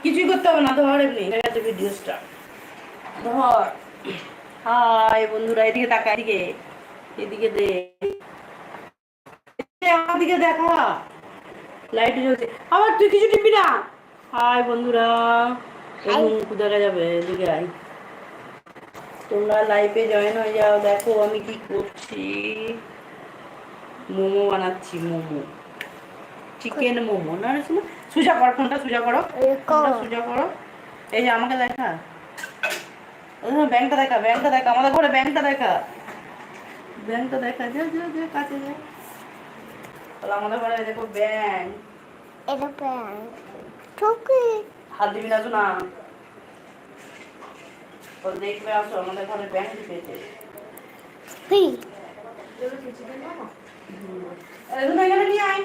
কিছুই করতে হবে না, ধর এমনি ভিডিও স্টার্ট ধর। হাই বন্ধুরা, এদিকে তাকা, এদিকে এদিকে দে, আমার দিকে দেখা, লাইট জ্বলছে আবার, তুই কিছু টিপবি না। হাই বন্ধুরা, দেখা যাবে, এদিকে আই, তোমরা লাইভে জয়েন হয়ে যাও। দেখো আমি কি করছি, মোমো বানাচ্ছি, মোমো, চিকেন মোমো। না শোনো, সোজা করো ফোনটা, সোজা করো, সোজা করো। এই যে আমাকে দেখা, ব্যাংকটা দেখা, ব্যাংকটা দেখা, আমাদের ঘরে ব্যাংকটা দেখা, ব্যাংকটা দেখা, যা যা যা কাছে যা। তাহলে আমাদের ঘরে দেখো ব্যাংক, এটা ব্যাংক, ঠোকে হাত দিবি না শোনা, দেখবে আসো আমাদের ঘরে ব্যাংক দিতেছে। এখানে নিয়ে আয়,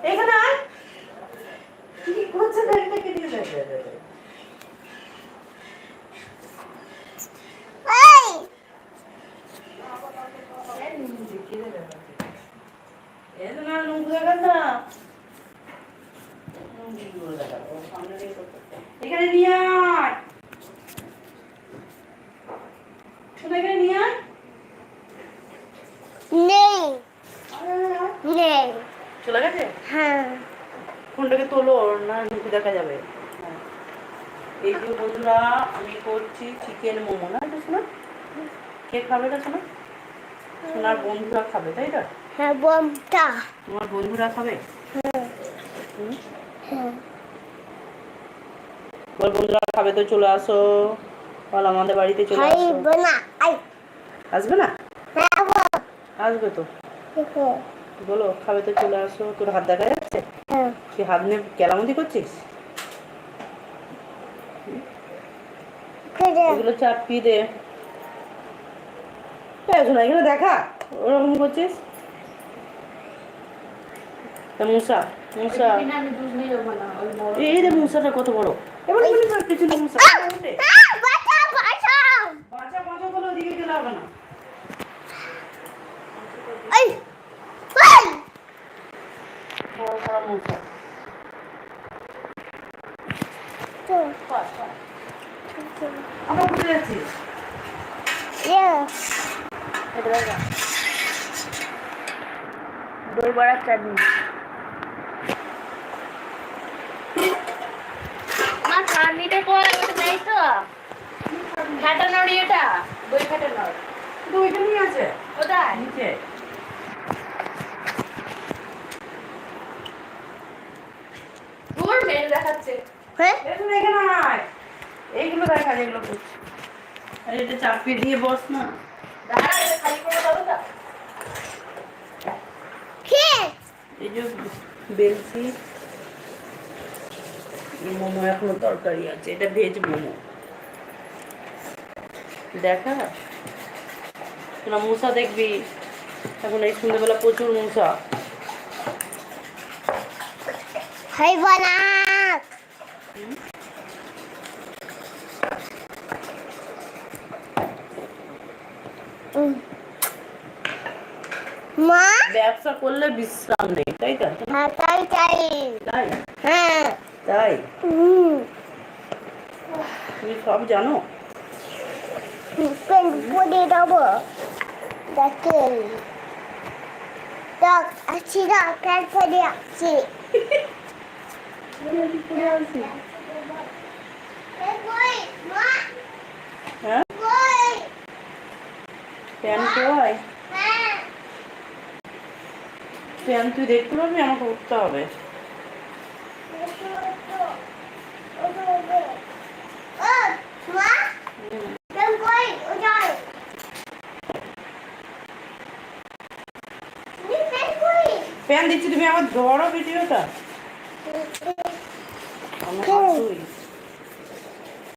এখানে আয়, কি করছে ব্যাংকটা কেটে দেবে। এখানে নিয়ে আয়, এখানে নিয়ে আয়, নেই নেই, চলে গেছে। হ্যাঁ, ফোনটাকে তোলো না, নুকু দেখা যাবে। এই যে বন্ধুরা, আমি করছি চিকেন মোমো। না এটা শোনা, কে খাবে এটা শোনা, সোনার বন্ধুরা খাবে, তাই তো? হ্যাঁ বন্ধুরা, তোমার বন্ধুরা খাবে। বল বন্ধুরা খাবে তো চলে আসো, বল আমাদের বাড়িতে চলে আসো। আসবে না? আসবে তো, বলো খাবে তো চলে আসো। তোর হাত দেখা যাচ্ছে, তুই হাত নিয়ে কেলামতি করছিস, এগুলো চাপিয়ে দে। শোনা এগুলো দেখা, ওরকম করছিস। মূষা, মূষা, এই রে মূষাটা কত বড়, এবার পিছনে মূষা, বাঁচা বাঁচা বলে ওদিকে গেলে হবে না। আমরা ঘুরে যাচ্ছি, দই বড়ার চাটনি। মা চাটনিটা করে নেই তো, ফাটানোর এটা, দই ফাটানোর, কিন্তু ওইটা নিয়ে আছে, কোথায় নিচে। তোর মেয়ে দেখাচ্ছে, হ্যাঁ এখানে আয়, এইগুলো দেখা, যেগুলো করছে। আরে এটা চাপিয়ে দিয়ে বস না, খালি করে দাও না। এই যে বেলছি, মোমো এখনো তরকারি আছে, এটা ভেজ মোমো। দেখা তোরা মশা দেখবি, এখন এই সন্ধ্যেবেলা প্রচুর মশা। মা ব্যবসা করলে বিশ্রাম নেই, তাই তো? হ্যাঁ তাই তাই তাই, হ্যাঁ তাই। তুমি সব জানো, পড়ে দেবো, দেখেন দেখ আছি না, প্যান্ট পরে আছি, হ্যাঁ প্যান্ট কই, প্যান্ট তুই দেখতে পাবি, আমাকে উঠতে হবে। প্যান্ট দিচ্ছি, তুমি আমার ধরো ভিডিওটা, আমার